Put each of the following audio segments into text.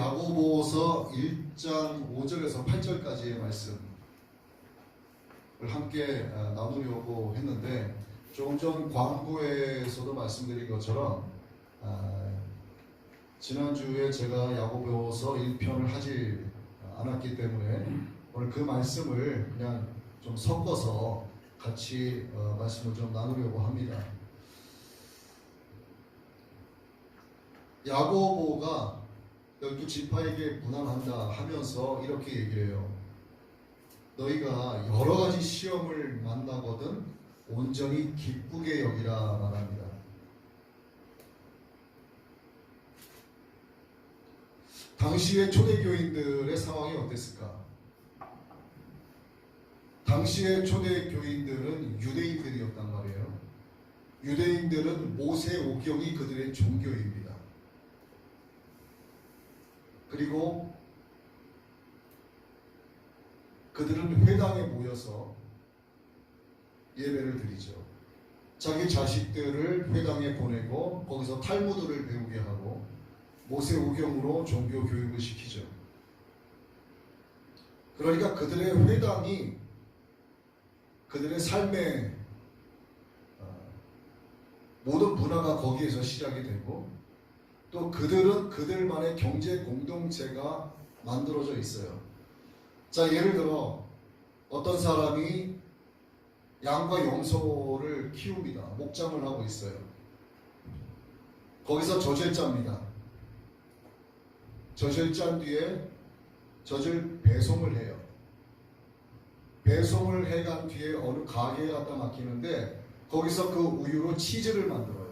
야고보서 1장 5절에서 8절까지의 말씀을 함께 나누려고 했는데, 조금 전 광고에서도 말씀드린 것처럼 지난주에 제가 야고보서 1편을 하지 않았기 때문에 오늘 그 말씀을 그냥 좀 섞어서 같이 말씀을 좀 나누려고 합니다. 야고보가 12지파에게 분한한다 하면서 이렇게 얘기를 해요. 너희가 여러 가지 시험을 만나거든 온전히 기쁘게 여기라 말합니다. 당시의 초대교인들의 상황이 어땠을까? 당시의 초대교인들은 유대인들이었단 말이에요. 유대인들은 모세 오경이 그들의 종교입니다. 그리고 그들은 회당에 모여서 예배를 드리죠. 자기 자식들을 회당에 보내고 거기서 탈무드를 배우게 하고 모세 오경으로 종교 교육을 시키죠. 그러니까 그들의 회당이 그들의 삶의 모든 문화가 거기에서 시작이 되고, 또 그들은 그들만의 경제 공동체가 만들어져 있어요. 자, 예를 들어 어떤 사람이 양과 염소를 키웁니다. 목장을 하고 있어요. 거기서 젖을 짭니다. 젖을 짠 뒤에 젖을 배송을 해요. 배송을 해간 뒤에 어느 가게에 갖다 맡기는데 거기서 그 우유로 치즈를 만들어요.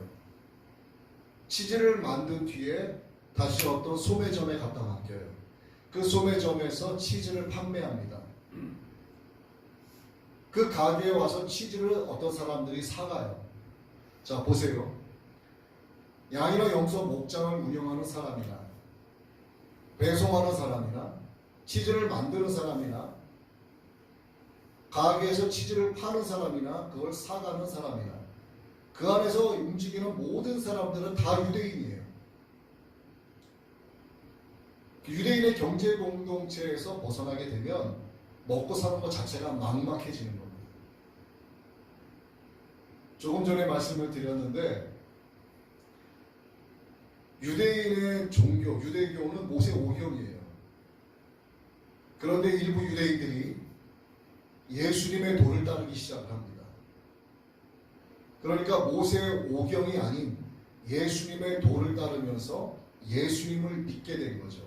치즈를 만든 뒤에 다시 어떤 소매점에 갖다 맡겨요. 그 소매점에서 치즈를 판매합니다. 그 가게에 와서 치즈를 어떤 사람들이 사가요. 자, 보세요. 양이나 염소 목장을 운영하는 사람이나 배송하는 사람이나 치즈를 만드는 사람이나 가게에서 치즈를 파는 사람이나 그걸 사가는 사람이나 그 안에서 움직이는 모든 사람들은 다 유대인이에요. 유대인의 경제 공동체에서 벗어나게 되면 먹고 사는 것 자체가 막막해지는 겁니다. 조금 전에 말씀을 드렸는데, 유대인의 종교, 유대교는 모세 오경이에요. 그런데 일부 유대인들이 예수님의 도를 따르기 시작합니다. 그러니까 모세 오경이 아닌 예수님의 도를 따르면서 예수님을 믿게 된 거죠.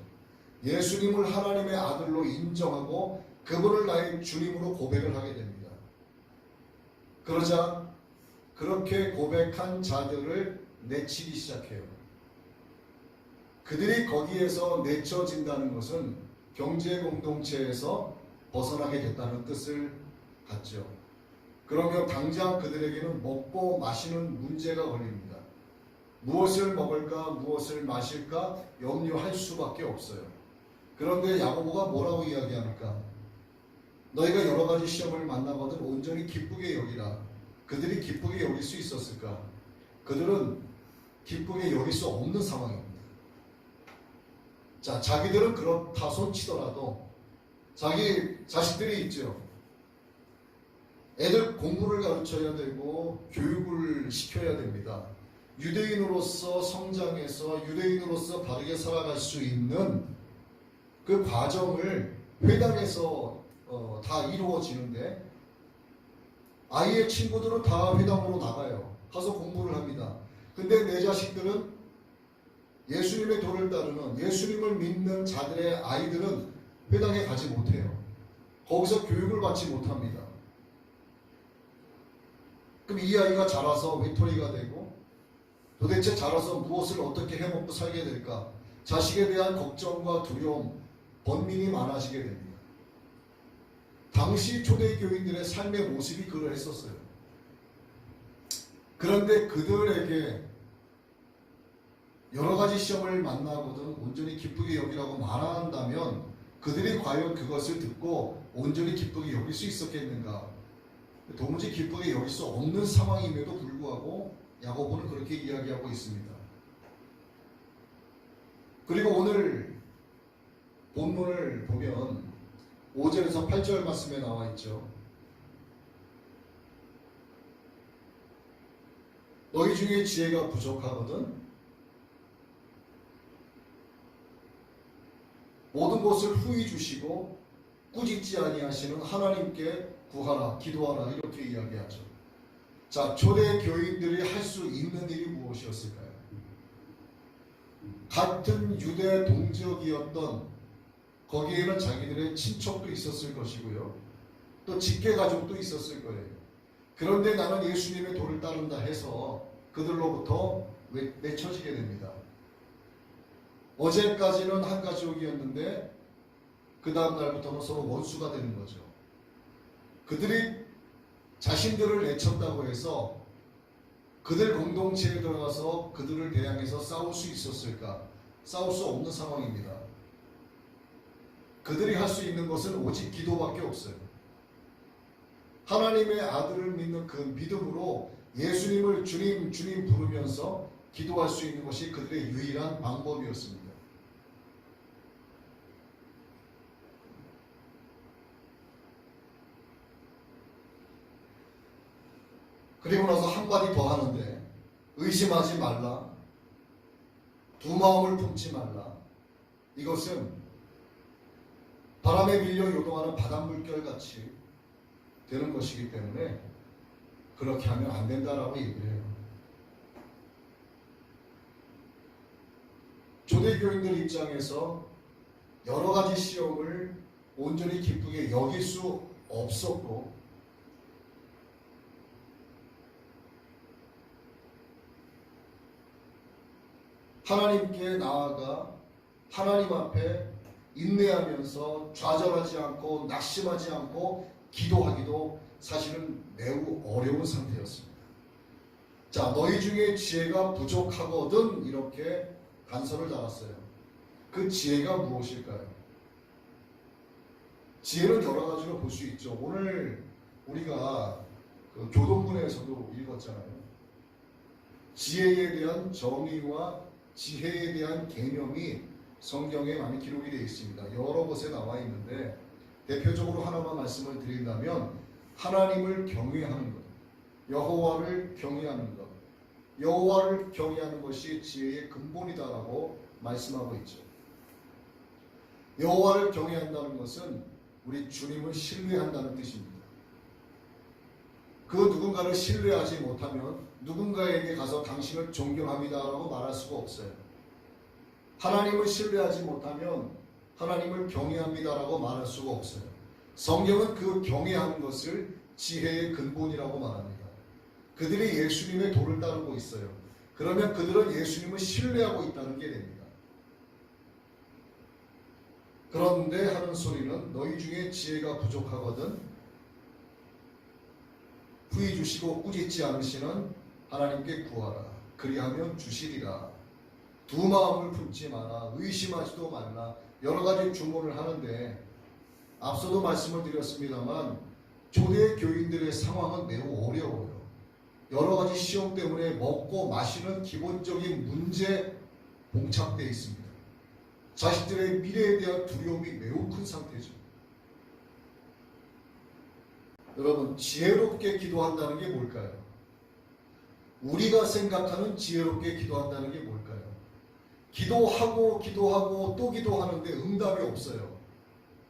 예수님을 하나님의 아들로 인정하고 그분을 나의 주님으로 고백을 하게 됩니다. 그러자 그렇게 고백한 자들을 내치기 시작해요. 그들이 거기에서 내쳐진다는 것은 경제 공동체에서 벗어나게 됐다는 뜻을 갖죠. 그러면 당장 그들에게는 먹고 마시는 문제가 걸립니다. 무엇을 먹을까, 무엇을 마실까 염려할 수밖에 없어요. 그런데 야고보가 뭐라고 이야기합니까? 너희가 여러 가지 시험을 만나거든 온전히 기쁘게 여기라. 그들이 기쁘게 여길 수 있었을까? 그들은 기쁘게 여길 수 없는 상황입니다. 자, 자기들은 그렇다 손치더라도 자기 자식들이 있죠. 애들 공부를 가르쳐야 되고 교육을 시켜야 됩니다. 유대인으로서 성장해서 유대인으로서 바르게 살아갈 수 있는 그 과정을 회당에서 다 이루어지는데, 아이의 친구들은 다 회당으로 나가요. 가서 공부를 합니다. 근데 내 자식들은 예수님의 도를 따르는 예수님을 믿는 자들의 아이들은 회당에 가지 못해요. 거기서 교육을 받지 못합니다. 그럼 이 아이가 자라서 외톨이가 되고 도대체 자라서 무엇을 어떻게 해먹고 살게 될까? 자식에 대한 걱정과 두려움, 번민이 많아지게 됩니다. 당시 초대교인들의 삶의 모습이 그러했었어요. 그런데 그들에게 여러 가지 시험을 만나거든 온전히 기쁘게 여기라고 말한다면 그들이 과연 그것을 듣고 온전히 기쁘게 여길 수 있었겠는가? 도무지 기쁘게 여길 수 없는 상황임에도 불구하고 야고보는 그렇게 이야기하고 있습니다. 그리고 오늘 본문을 보면 5절에서 8절 말씀에 나와 있죠. 너희 중에 지혜가 부족하거든 모든 것을 후히 주시고 꾸짖지 아니하시는 하나님께 구하라 기도하라 이렇게 이야기하죠. 자, 초대 교인들이 할 수 있는 일이 무엇이었을까요? 같은 유대 동지역이었던 거기에는 자기들의 친척도 있었을 것이고요. 또 직계가족도 있었을 거예요. 그런데 나는 예수님의 도를 따른다 해서 그들로부터 내쳐지게 됩니다. 어제까지는 한 가족이었는데 그 다음 날부터는 서로 원수가 되는 거죠. 그들이 자신들을 내쳤다고 해서 그들 공동체에 들어가서 그들을 대항해서 싸울 수 있었을까? 싸울 수 없는 상황입니다. 그들이 할 수 있는 것은 오직 기도밖에 없어요. 하나님의 아들을 믿는 그 믿음으로 예수님을 주님 주님 부르면서 기도할 수 있는 것이 그들의 유일한 방법이었습니다. 그리고 나서 한마디 더 하는데 의심하지 말라. 두 마음을 품지 말라. 이것은 바람에 밀려 요동하는 바닷물결 같이 되는 것이기 때문에 그렇게 하면 안 된다라고 얘기를 해요. 초대교인들 입장에서 여러 가지 시험을 온전히 기쁘게 여길 수 없었고 하나님께 나아가 하나님 앞에 인내하면서 좌절하지 않고 낙심하지 않고 기도하기도 사실은 매우 어려운 상태였습니다. 자, 너희 중에 지혜가 부족하거든 이렇게 단서를 달았어요. 그 지혜가 무엇일까요? 지혜는 여러 가지로 볼 수 있죠. 오늘 우리가 그 교동문에서도 읽었잖아요. 지혜에 대한 정의와 지혜에 대한 개념이 성경에 많이 기록이 되어 있습니다. 여러 곳에 나와 있는데 대표적으로 하나만 말씀을 드린다면 하나님을 경외하는 것, 여호와를 경외하는 것, 여호와를 경외하는 것이 지혜의 근본이다라고 말씀하고 있죠. 여호와를 경외한다는 것은 우리 주님을 신뢰한다는 뜻입니다. 그 누군가를 신뢰하지 못하면 누군가에게 가서 당신을 존경합니다라고 말할 수가 없어요. 하나님을 신뢰하지 못하면 하나님을 경외합니다라고 말할 수가 없어요. 성경은 그 경외하는 것을 지혜의 근본이라고 말합니다. 그들이 예수님의 도를 따르고 있어요. 그러면 그들은 예수님을 신뢰하고 있다는 게 됩니다. 그런데 하는 소리는 너희 중에 지혜가 부족하거든 후히 주시고 꾸짖지 않으시는 하나님께 구하라. 그리하면 주시리라. 두 마음을 품지 마라. 의심하지도 말라. 여러 가지 주문을 하는데 앞서도 말씀을 드렸습니다만 초대 교인들의 상황은 매우 어려워요. 여러 가지 시험 때문에 먹고 마시는 기본적인 문제 봉착되어 있습니다. 자식들의 미래에 대한 두려움이 매우 큰 상태죠. 여러분, 지혜롭게 기도한다는 게 뭘까요? 우리가 생각하는 지혜롭게 기도한다는 게 뭘까요? 기도하고 또 기도하는데 응답이 없어요.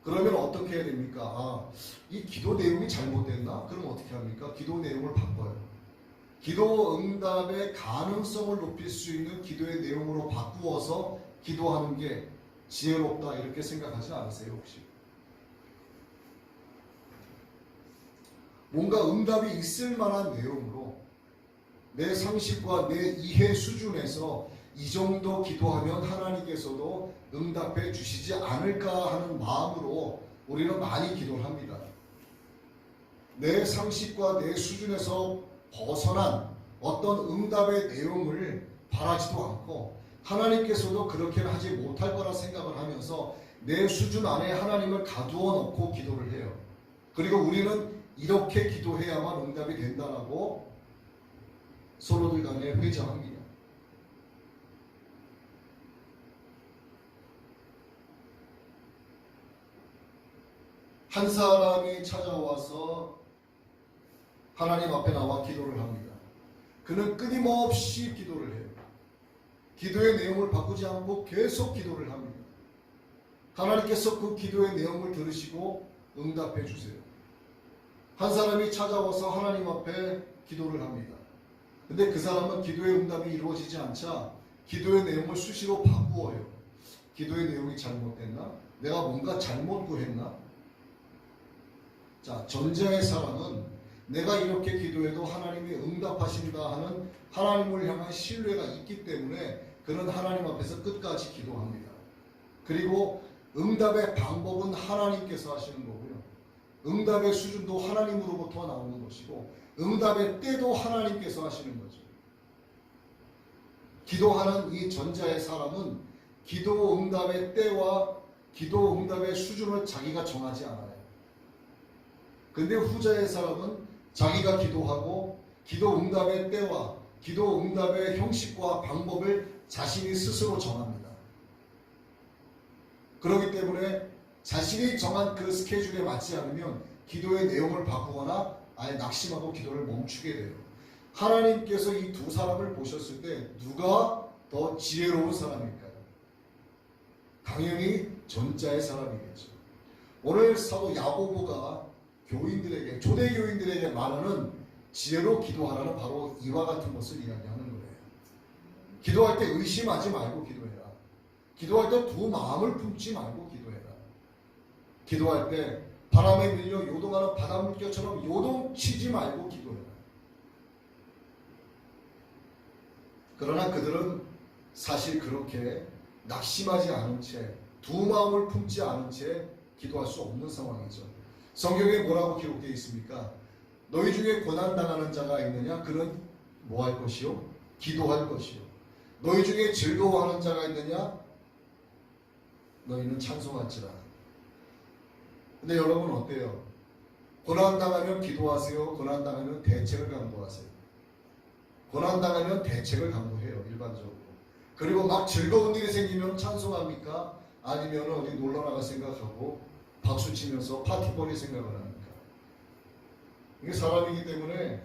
그러면 어떻게 해야 됩니까? 이 기도 내용이 잘못됐나? 그럼 어떻게 합니까? 기도 내용을 바꿔요. 기도 응답의 가능성을 높일 수 있는 기도의 내용으로 바꾸어서 기도하는 게 지혜롭다 이렇게 생각하지 않으세요 혹시? 뭔가 응답이 있을 만한 내용으로 내 상식과 내 이해 수준에서 이 정도 기도하면 하나님께서도 응답해 주시지 않을까 하는 마음으로 우리는 많이 기도를 합니다. 내 상식과 내 수준에서 벗어난 어떤 응답의 내용을 바라지도 않고 하나님께서도 그렇게는 하지 못할 거라 생각을 하면서 내 수준 안에 하나님을 가두어 놓고 기도를 해요. 그리고 우리는 이렇게 기도해야만 응답이 된다라고 서로들 간에 회장합니다. 한 사람이 찾아와서 하나님 앞에 나와 기도를 합니다. 그는 끊임없이 기도를 해요. 기도의 내용을 바꾸지 않고 계속 기도를 합니다. 하나님께서 그 기도의 내용을 들으시고 응답해 주세요. 한 사람이 찾아와서 하나님 앞에 기도를 합니다. 근데 그 사람은 기도의 응답이 이루어지지 않자 기도의 내용을 수시로 바꾸어요. 기도의 내용이 잘못됐나? 내가 뭔가 잘못 구했나? 자, 전자의 사람은 내가 이렇게 기도해도 하나님이 응답하신다 하는 하나님을 향한 신뢰가 있기 때문에 그는 하나님 앞에서 끝까지 기도합니다. 그리고 응답의 방법은 하나님께서 하시는 거고요. 응답의 수준도 하나님으로부터 나오는 것이고 응답의 때도 하나님께서 하시는 거죠. 기도하는 이 전자의 사람은 기도 응답의 때와 기도 응답의 수준을 자기가 정하지 않아요. 근데 후자의 사람은 자기가 기도하고 기도 응답의 때와 기도 응답의 형식과 방법을 자신이 스스로 정합니다. 그렇기 때문에 자신이 정한 그 스케줄에 맞지 않으면 기도의 내용을 바꾸거나 아예 낙심하고 기도를 멈추게 돼요. 하나님께서 이 두 사람을 보셨을 때 누가 더 지혜로운 사람일까요? 당연히 전자의 사람이겠죠. 오늘 사도 야고보가 교인들에게, 초대 교인들에게 말하는 지혜로 기도하라는 바로 이와 같은 것을 이야기하는 거예요. 기도할 때 의심하지 말고 기도해라. 기도할 때 두 마음을 품지 말고 기도해라. 기도할 때 바람에 밀려 요동하는 바닷물결처럼 요동치지 말고 기도해라. 그러나 그들은 사실 그렇게 낙심하지 않은 채, 두 마음을 품지 않은 채 기도할 수 없는 상황이죠. 성경에 뭐라고 기록되어 있습니까? 너희 중에 고난당하는 자가 있느냐? 그는 뭐 할 것이요? 기도할 것이요. 너희 중에 즐거워하는 자가 있느냐? 너희는 찬송할지라. 근데 여러분 어때요? 고난당하면 기도하세요? 고난당하면 대책을 강구하세요? 고난당하면 대책을 강구해요, 일반적으로. 그리고 막 즐거운 일이 생기면 찬송합니까? 아니면 어디 놀러 나갈 생각하고 박수 치면서 파티 벌일 생각을 합니까? 이게 사람이기 때문에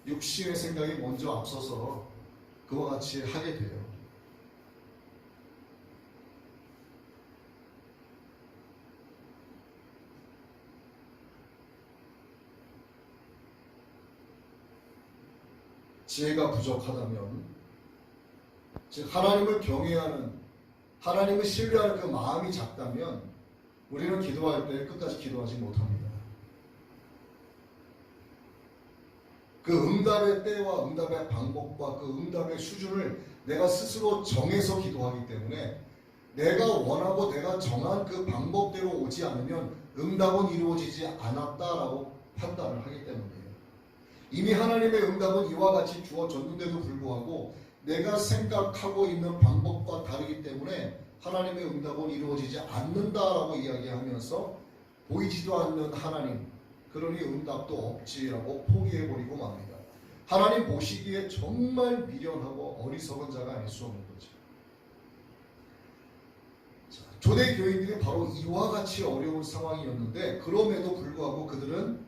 육신의 생각이 먼저 앞서서 그와 같이 하게 돼요. 지혜가 부족하다면, 즉 하나님을 경외하는, 하나님을 신뢰하는 그 마음이 작다면 우리는 기도할 때 끝까지 기도하지 못합니다. 그 응답의 때와 응답의 방법과 그 응답의 수준을 내가 스스로 정해서 기도하기 때문에 내가 원하고 내가 정한 그 방법대로 오지 않으면 응답은 이루어지지 않았다라고 판단을 하기 때문이에요. 이미 하나님의 응답은 이와 같이 주어졌는데도 불구하고 내가 생각하고 있는 방법과 다르기 때문에 하나님의 응답은 이루어지지 않는다라고 이야기하면서 보이지도 않는 하나님, 그러니 응답도 없지라고 포기해버리고 맙니다. 하나님 보시기에 정말 미련하고 어리석은 자가 아닐 수 없는 거죠. 초대 교인들이 바로 이와 같이 어려운 상황이었는데 그럼에도 불구하고 그들은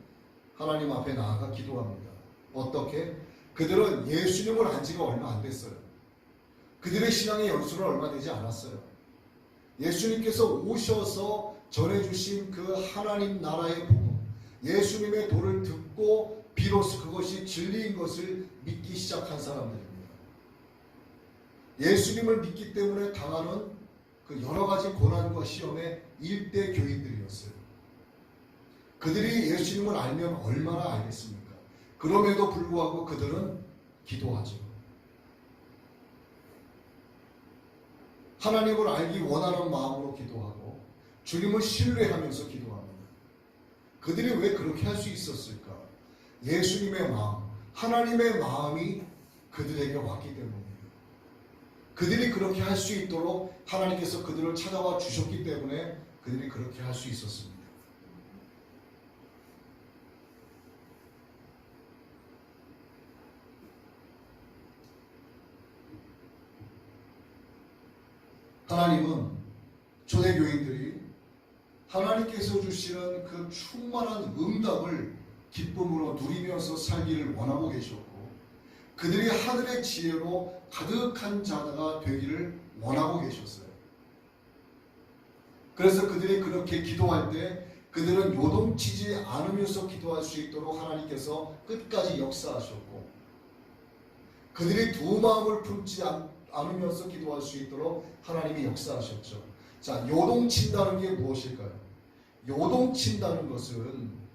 하나님 앞에 나아가 기도합니다. 어떻게? 그들은 예수님을 안 지가 얼마 안 됐어요. 그들의 신앙의 연수는 얼마 되지 않았어요. 예수님께서 오셔서 전해주신 그 하나님 나라의 복음, 예수님의 도를 듣고 비로소 그것이 진리인 것을 믿기 시작한 사람들입니다. 예수님을 믿기 때문에 당하는 그 여러 가지 고난과 시험의 일대 교인들이었어요. 그들이 예수님을 알면 얼마나 알겠습니까? 그럼에도 불구하고 그들은 기도하죠. 하나님을 알기 원하는 마음으로 기도하고 주님을 신뢰하면서 기도합니다. 그들이 왜 그렇게 할 수 있었을까? 예수님의 마음, 하나님의 마음이 그들에게 왔기 때문이에요. 그들이 그렇게 할 수 있도록 하나님께서 그들을 찾아와 주셨기 때문에 그들이 그렇게 할 수 있었습니다. 하나님은 초대교인들이 하나님께서 주시는 그 충만한 응답을 기쁨으로 누리면서 살기를 원하고 계셨고, 그들이 하늘의 지혜로 가득한 자가 되기를 원하고 계셨어요. 그래서 그들이 그렇게 기도할 때 그들은 요동치지 않으면서 기도할 수 있도록 하나님께서 끝까지 역사하셨고, 그들이 두 마음을 품지 않으면서 기도할 수 있도록 하나님이 역사하셨죠. 자, 요동친다는 게 무엇일까요? 요동친다는 것은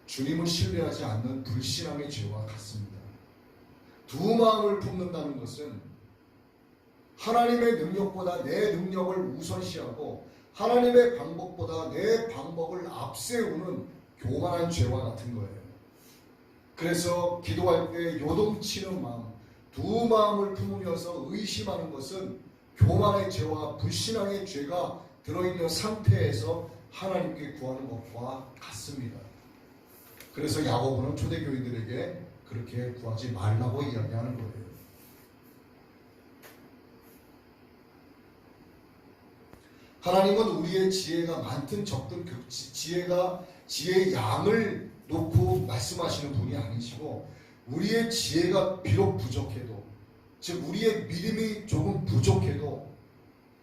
주님을 신뢰하지 않는 불신앙의 죄와 같습니다. 두 마음을 품는다는 것은 하나님의 능력보다 내 능력을 우선시하고 하나님의 방법보다 내 방법을 앞세우는 교만한 죄와 같은 거예요. 그래서 기도할 때 요동치는 마음, 두 마음을 품으면서 의심하는 것은 교만의 죄와 불신앙의 죄가 들어있는 상태에서 하나님께 구하는 것과 같습니다. 그래서 야고보는 초대교인들에게 그렇게 구하지 말라고 이야기하는 거예요. 하나님은 우리의 지혜가 많든 적든 그 지혜의 양을 놓고 말씀하시는 분이 아니시고, 우리의 지혜가 비록 부족해도, 즉 우리의 믿음이 조금 부족해도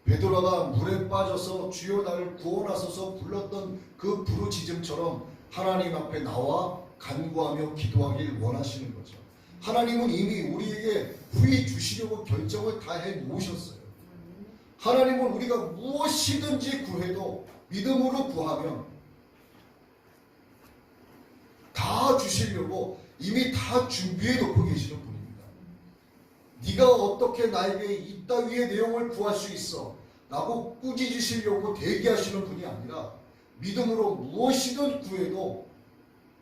베드로가 물에 빠져서 주여 나를 구원하소서 불렀던 그 부르짖음처럼 하나님 앞에 나와 간구하며 기도하길 원하시는 거죠. 하나님은 이미 우리에게 후히 주시려고 결정을 다 해놓으셨어요. 하나님은 우리가 무엇이든지 구해도 믿음으로 구하면 다 주시려고 이미 다 준비해 놓고 계시는 분입니다. 네가 어떻게 나에게 이따위의 내용을 구할 수 있어? 라고 꾸짖으시려고 대기하시는 분이 아니라 믿음으로 무엇이든 구해도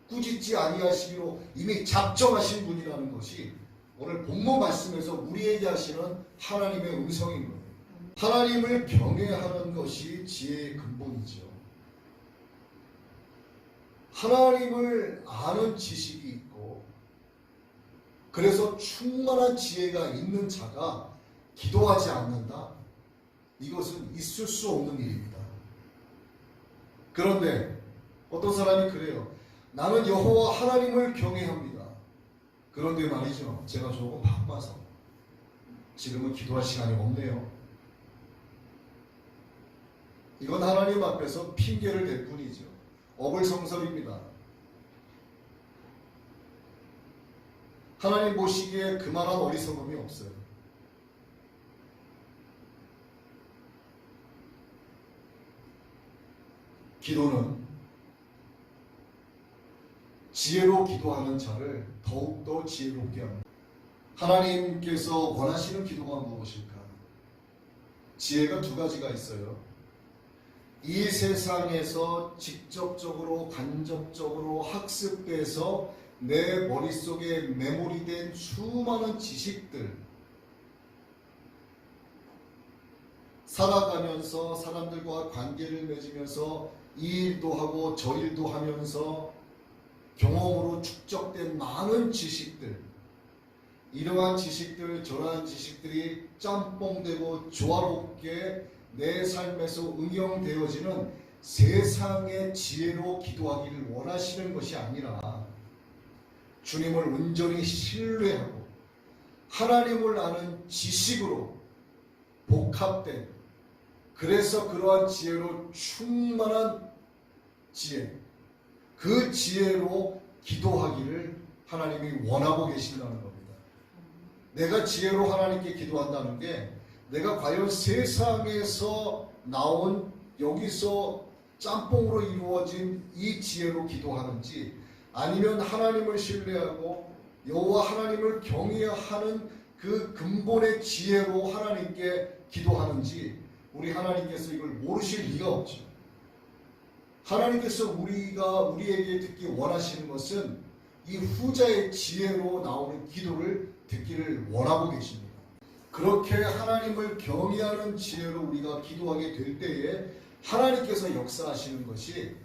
꾸짖지 아니하시기로 이미 작정하신 분이라는 것이 오늘 본문 말씀에서 우리에게 하시는 하나님의 음성인 거예요. 하나님을 경외하는 것이 지혜의 근본이죠. 하나님을 아는 지식이 있고 그래서 충만한 지혜가 있는 자가 기도하지 않는다? 이것은 있을 수 없는 일입니다. 그런데 어떤 사람이 그래요. 나는 여호와 하나님을 경외합니다. 그런데 말이죠. 제가 조금 바빠서 지금은 기도할 시간이 없네요. 이건 하나님 앞에서 핑계를 댈 뿐이죠. 어불성설입니다. 하나님 보시기에 그만한 어리석음이 없어요. 기도는 지혜로 기도하는 자를 더욱더 지혜롭게 합니다. 하나님께서 원하시는 기도가 무엇일까? 지혜가 두 가지가 있어요. 이 세상에서 직접적으로 간접적으로 학습돼서 내 머릿속에 메모리된 수많은 지식들, 살아가면서 사람들과 관계를 맺으면서 이 일도 하고 저 일도 하면서 경험으로 축적된 많은 지식들, 이러한 지식들, 저러한 지식들이 짬뽕되고 조화롭게 내 삶에서 응용되어지는 세상의 지혜로 기도하기를 원하시는 것이 아니라 주님을 온전히 신뢰하고 하나님을 아는 지식으로 복합된, 그래서 그러한 지혜로 충만한 지혜, 그 지혜로 기도하기를 하나님이 원하고 계신다는 겁니다. 내가 지혜로 하나님께 기도한다는 게 내가 과연 세상에서 나온 여기서 짬뽕으로 이루어진 이 지혜로 기도하는지, 아니면 하나님을 신뢰하고 여호와 하나님을 경외하는 그 근본의 지혜로 하나님께 기도하는지 우리 하나님께서 이걸 모르실 리가 없죠. 하나님께서 우리에게 듣기 원하시는 것은 이 후자의 지혜로 나오는 기도를 듣기를 원하고 계십니다. 그렇게 하나님을 경외하는 지혜로 우리가 기도하게 될 때에 하나님께서 역사하시는 것이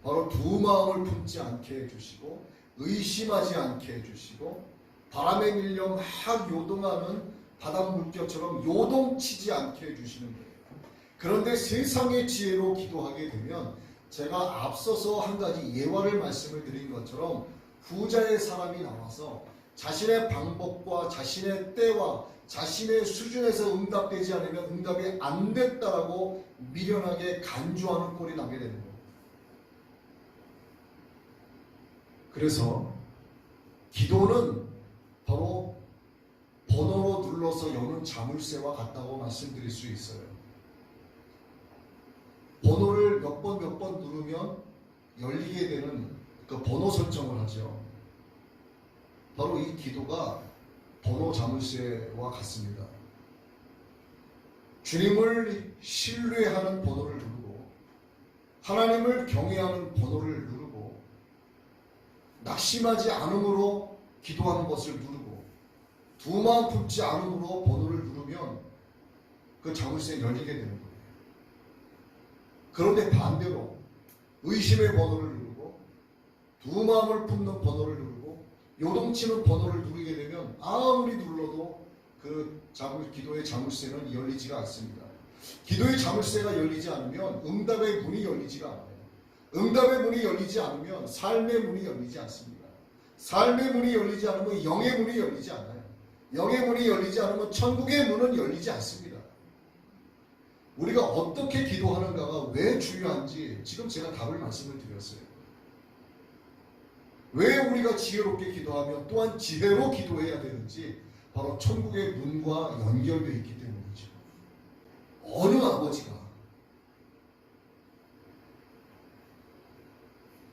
바로 두 마음을 품지 않게 해주시고 의심하지 않게 해주시고 바람에 밀려 막 요동하는 바닷물결처럼 요동치지 않게 해주시는 거예요. 그런데 세상의 지혜로 기도하게 되면 제가 앞서서 한 가지 예화를 말씀을 드린 것처럼 부자의 사람이 나와서 자신의 방법과 자신의 때와 자신의 수준에서 응답되지 않으면 응답이 안 됐다라고 미련하게 간주하는 꼴이 나게 되는 거예요. 그래서 기도는 바로 번호로 눌러서 여는 자물쇠와 같다고 말씀드릴 수 있어요. 번호를 몇 번 누르면 열리게 되는 그 번호 설정을 하죠. 바로 이 기도가 번호 자물쇠와 같습니다. 주님을 신뢰하는 번호를 누르고 하나님을 경외하는 번호를 누르고 낙심하지 않음으로 기도하는 것을 누르고 두 마음 품지 않음으로 번호를 누르면 그 자물쇠는 열리게 되는 거예요. 그런데 반대로 의심의 번호를 누르고 두 마음을 품는 번호를 누르고 요동치는 번호를 누르게 되면 아무리 눌러도 그 기도의 자물쇠는 열리지가 않습니다. 기도의 자물쇠가 열리지 않으면 응답의 문이 열리지가 않아요. 응답의 문이 열리지 않으면 삶의 문이 열리지 않습니다. 삶의 문이 열리지 않으면 영의 문이 열리지 않아요. 영의 문이 열리지 않으면 천국의 문은 열리지 않습니다. 우리가 어떻게 기도하는가가 왜 중요한지 지금 제가 답을 말씀을 드렸어요. 왜 우리가 지혜롭게 기도하며 또한 지혜로 기도해야 되는지 바로 천국의 문과 연결되어 있기 때문이죠. 어느 아버지가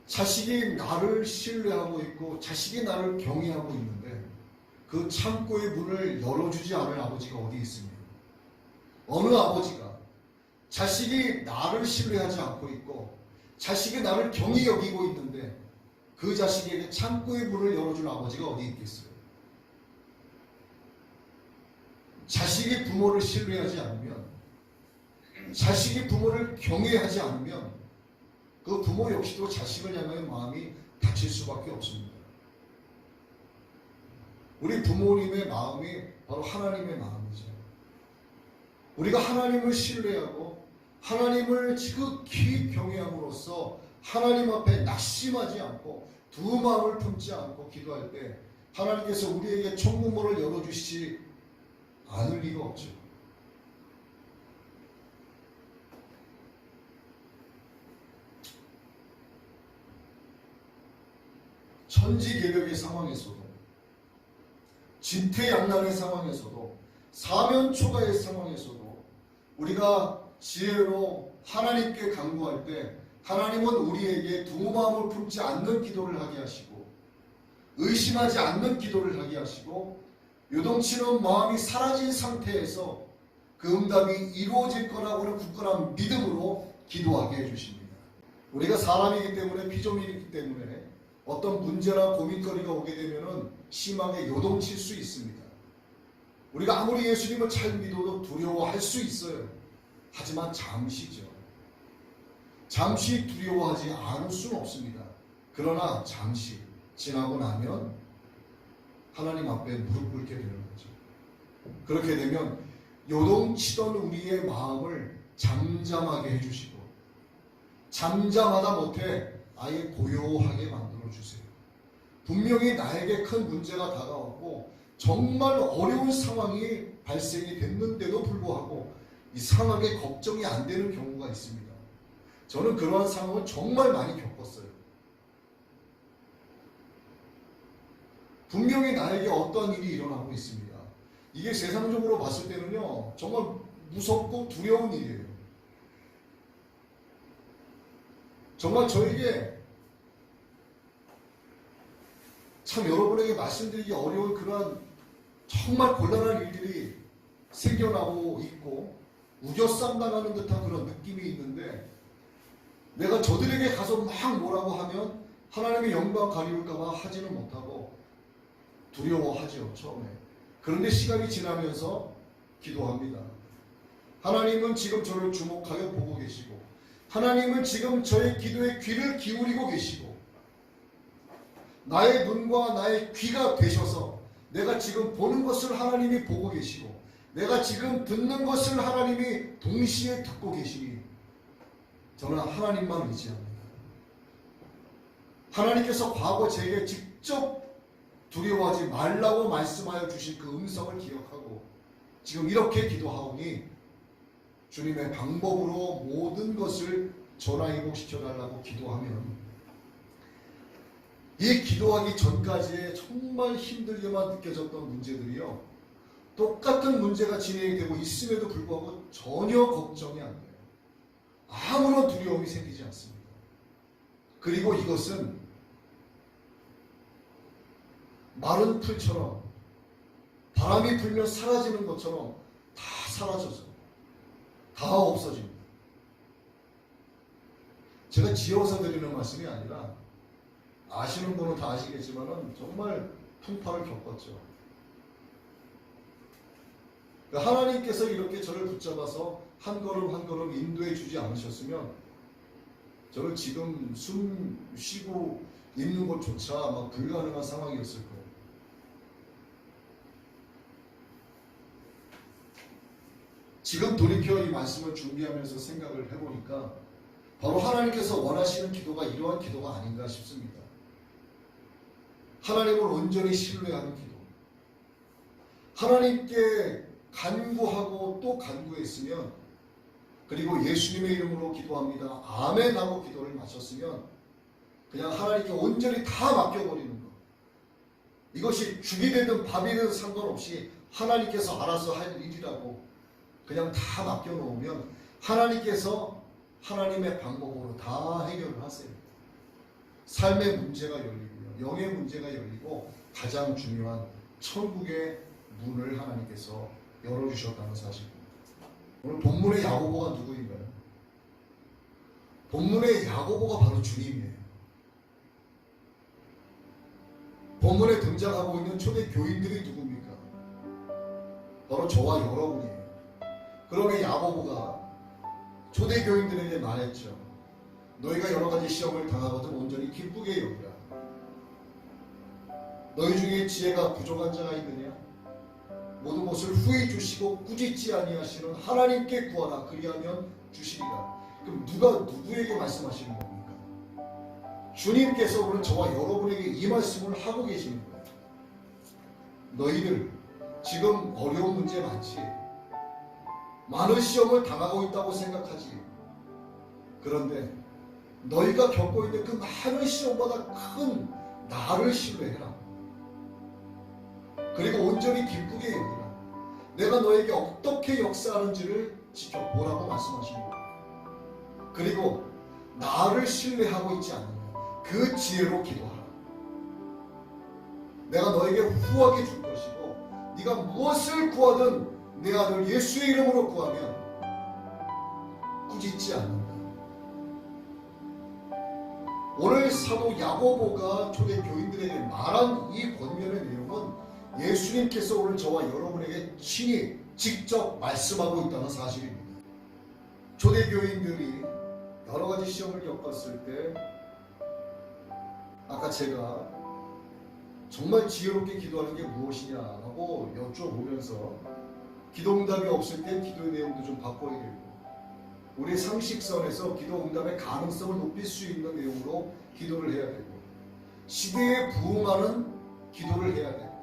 자식이 나를 신뢰하고 있고 자식이 나를 경외하고 있는데 그 창고의 문을 열어주지 않을 아버지가 어디 있습니까? 어느 아버지가 자식이 나를 신뢰하지 않고 있고 자식이 나를 경히 여기고 있는데 그 자식에게 창고의 문을 열어줄 아버지가 어디 있겠어요? 자식이 부모를 신뢰하지 않으면 자식이 부모를 경외하지 않으면 그 부모 역시도 자식을 향하여 마음이 다칠 수밖에 없습니다. 우리 부모님의 마음이 바로 하나님의 마음이죠. 우리가 하나님을 신뢰하고 하나님을 지극히 경외함으로써 하나님 앞에 낙심하지 않고 두 마음을 품지 않고 기도할 때 하나님께서 우리에게 천국문을 열어주시지 않을 리가 없죠. 천지개벽의 상황에서도 진퇴양난의 상황에서도 사면초가의 상황에서도 우리가 지혜로 하나님께 간구할 때 하나님은 우리에게 두 마음을 품지 않는 기도를 하게 하시고 의심하지 않는 기도를 하게 하시고 요동치는 마음이 사라진 상태에서 그 응답이 이루어질 거라고는 굳건한 믿음으로 기도하게 해주십니다. 우리가 사람이기 때문에 피조물이기 때문에 어떤 문제나 고민거리가 오게 되면 심하게 요동칠 수 있습니다. 우리가 아무리 예수님을 잘 믿어도 두려워할 수 있어요. 하지만 잠시죠. 잠시 두려워하지 않을 수는 없습니다. 그러나 잠시 지나고 나면 하나님 앞에 무릎 꿇게 되는 거죠. 그렇게 되면 요동치던 우리의 마음을 잠잠하게 해주시고 잠잠하다 못해 아예 고요하게 만들어주세요. 분명히 나에게 큰 문제가 다가왔고 정말 어려운 상황이 발생이 됐는데도 불구하고 이상하게 걱정이 안 되는 경우가 있습니다. 저는 그러한 상황을 정말 많이 겪었어요. 분명히 나에게 어떤 일이 일어나고 있습니다. 이게 세상적으로 봤을 때는요 정말 무섭고 두려운 일이에요. 정말 저에게 참 여러분에게 말씀드리기 어려운 그러한 정말 곤란한 일들이 생겨나고 있고 우겨쌈당하는 듯한 그런 느낌이 있는데 내가 저들에게 가서 막 뭐라고 하면 하나님의 영광 가리울까봐 하지는 못하고 두려워하죠 처음에. 그런데 시간이 지나면서 기도합니다. 하나님은 지금 저를 주목하여 보고 계시고 하나님은 지금 저의 기도에 귀를 기울이고 계시고 나의 눈과 나의 귀가 되셔서 내가 지금 보는 것을 하나님이 보고 계시고 내가 지금 듣는 것을 하나님이 동시에 듣고 계시니 저는 하나님만 의지합니다. 하나님께서 과거 제게 직접 두려워하지 말라고 말씀하여 주신 그 음성을 기억하고 지금 이렇게 기도하오니 주님의 방법으로 모든 것을 전화위복시켜달라고 기도하면 이 기도하기 전까지의 정말 힘들게만 느껴졌던 문제들이요, 똑같은 문제가 진행이 되고 있음에도 불구하고 전혀 걱정이 안 돼요. 아무런 두려움이 생기지 않습니다. 그리고 이것은 마른 풀처럼 바람이 불면 사라지는 것처럼 다 사라져서 다 없어집니다. 제가 지어서 드리는 말씀이 아니라 아시는 분은 다 아시겠지만 정말 풍파를 겪었죠. 하나님께서 이렇게 저를 붙잡아서 한 걸음 한 걸음 인도해 주지 않으셨으면 저는 지금 숨 쉬고 있는 것조차 아마 불가능한 상황이었을 거예요. 지금 돌이켜 이 말씀을 준비하면서 생각을 해보니까 바로 하나님께서 원하시는 기도가 이러한 기도가 아닌가 싶습니다. 하나님을 온전히 신뢰하는 기도, 하나님께 간구하고 또 간구했으면, 그리고 예수님의 이름으로 기도합니다 아멘 하고 기도를 마쳤으면 그냥 하나님께 온전히 다 맡겨버리는 것, 이것이 죽이 되든 밥이 되든 상관없이 하나님께서 알아서 할 일이라고 그냥 다 맡겨놓으면 하나님께서 하나님의 방법으로 다 해결을 하세요. 삶의 문제가 열리고요, 영의 문제가 열리고 가장 중요한 천국의 문을 하나님께서 열어주셨다는 사실입니다. 오늘 본문의 야고보가 누구인가요? 본문의 야고보가 바로 주님이에요. 본문에 등장하고 있는 초대 교인들이 누굽니까? 바로 저와 여러분이에요. 그러면 야고보가 초대 교인들에게 말했죠. 너희가 여러 가지 시험을 당하거든 온전히 기쁘게 여기라. 너희 중에 지혜가 부족한 자가 있느냐? 모든 것을 후히 주시고 꾸짖지 아니하시는 하나님께 구하라. 그리하면 주시리라. 그럼 누가 누구에게 말씀하시는 겁니까? 주님께서 오늘 저와 여러분에게 이 말씀을 하고 계시는 거예요. 너희들 지금 어려운 문제 많지? 많은 시험을 당하고 있다고 생각하지? 그런데 너희가 겪고 있는 그 많은 시험보다 큰 나를 신뢰해라. 그리고 온전히 기쁘게 여기라. 내가 너에게 어떻게 역사하는지를 지켜보라고 말씀하시는 거예요. 그리고 나를 신뢰하고 있지 않느냐, 그 지혜로 기도하라. 내가 너에게 후하게 줄 것이고 네가 무엇을 구하든 내 아들 예수의 이름으로 구하면 꾸짖지 않는다. 오늘 사도 야고보가 초대 교인들에게 말한 이 권면의 내용은 예수님께서 오늘 저와 여러분에게 친히 직접 말씀하고 있다는 사실입니다. 초대 교인들이 여러 가지 시험을 겪었을 때 아까 제가 정말 지혜롭게 기도하는 게 무엇이냐고 여쭤보면서 기도응답이 없을 때 기도의 내용도 좀 바꿔야 되고 우리 상식선에서 기도응답의 가능성을 높일 수 있는 내용으로 기도를 해야 되고 시대에 부응하는 기도를 해야 되고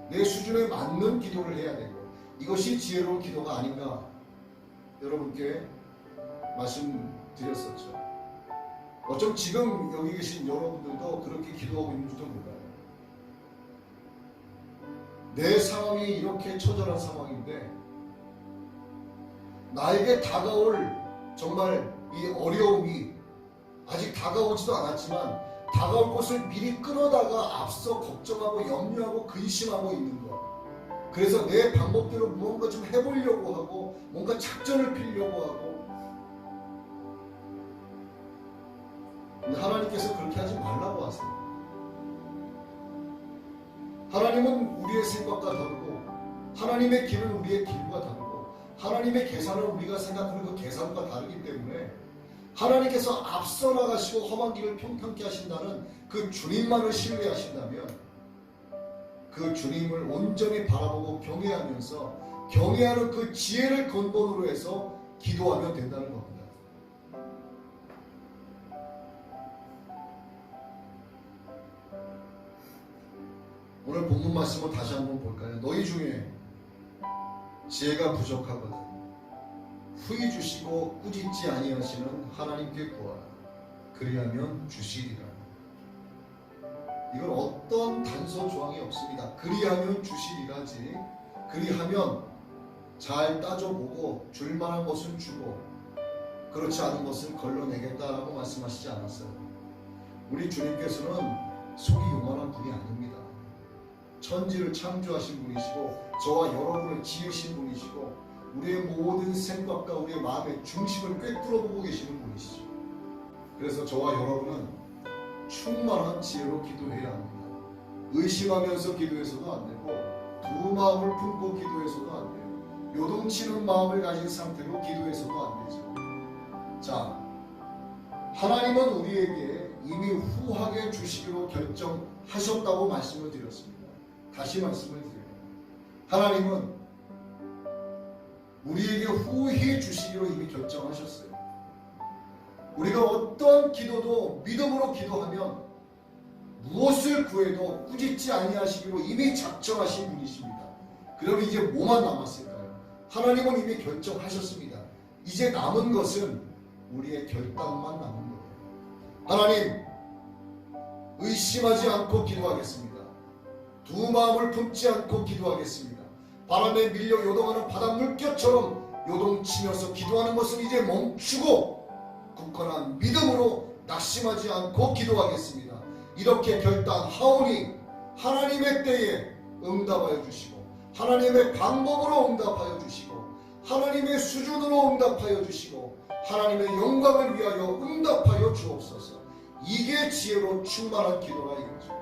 내 수준에 맞는 기도를 해야 되고 이것이 지혜로운 기도가 아닌가 여러분께 말씀드렸었죠. 어쩜 지금 여기 계신 여러분들도 그렇게 기도하고 있는지도 몰라요. 내 상황이 이렇게 처절한 상황인데 나에게 다가올 정말 이 어려움이 아직 다가오지도 않았지만 다가올 것을 미리 끌어다가 앞서 걱정하고 염려하고 근심하고 있는 것. 그래서 내 방법대로 무언가 좀 해보려고 하고 뭔가 작전을 피려고 하고 근데 하나님께서 그렇게 하지 말라고 하세요. 하나님은 우리의 생각과 다르고 하나님의 길은 우리의 길과 다르고 하나님의 계산은 우리가 생각하는 그 계산과 다르기 때문에 하나님께서 앞서 나가시고 험한 길을 평탄케 하신다는 그 주님만을 신뢰하신다면 그 주님을 온전히 바라보고 경외하면서 경외하는 그 지혜를 근본으로 해서 기도하면 된다는 겁니다. 오늘 본문 말씀을 다시 한번 볼까요? 너희 중에 지혜가 부족하거든 후히 주시고 꾸짖지 아니하시는 하나님께 구하라. 그리하면 주시리라. 이건 어떤 단서 조항이 없습니다. 그리하면 주시리라지. 그리하면 잘 따져보고 줄만한 것은 주고 그렇지 않은 것은 걸러내겠다라고 말씀하시지 않았어요. 우리 주님께서는 속이 요만한 분이 아닙니다. 천지를 창조하신 분이시고 저와 여러분을 지으신 분이시고 우리의 모든 생각과 우리의 마음의 중심을 꿰뚫어 보고 계시는 분이시죠. 그래서 저와 여러분은 충만한 지혜로 기도해야 합니다. 의심하면서 기도해서도 안 되고 두 마음을 품고 기도해서도 안 돼요. 요동치는 마음을 가진 상태로 기도해서도 안 되죠. 자, 하나님은 우리에게 이미 후하게 주시기로 결정하셨다고 말씀을 드렸습니다. 다시 말씀을 드려요. 하나님은 우리에게 후히 주시기로 이미 결정하셨어요. 우리가 어떤 기도도 믿음으로 기도하면 무엇을 구해도 꾸짖지 아니하시기로 이미 작정하신 분이십니다. 그러면 이제 뭐만 남았을까요? 하나님은 이미 결정하셨습니다. 이제 남은 것은 우리의 결단만 남은 거예요. 하나님, 의심하지 않고 기도하겠습니다. 두 마음을 품지 않고 기도하겠습니다. 바람에 밀려 요동하는 바닷물결처럼 요동치면서 기도하는 것은 이제 멈추고 굳건한 믿음으로 낙심하지 않고 기도하겠습니다. 이렇게 결단하오니 하나님의 때에 응답하여 주시고 하나님의 방법으로 응답하여 주시고 하나님의 수준으로 응답하여 주시고 하나님의 영광을 위하여 응답하여 주옵소서. 이게 지혜로 충만한 기도라 이거죠.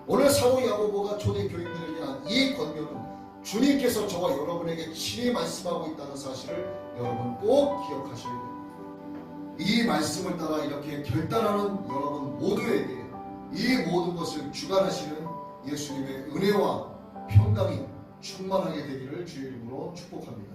오늘 사도 야고보가 초대 교인들에게 한 이 권면은 주님께서 저와 여러분에게 친히 말씀하고 있다는 사실을 여러분 꼭 기억하셔야 됩니다. 이 말씀을 따라 이렇게 결단하는 여러분 모두에게 이 모든 것을 주관하시는 예수님의 은혜와 평강이 충만하게 되기를 주의 이름으로 축복합니다.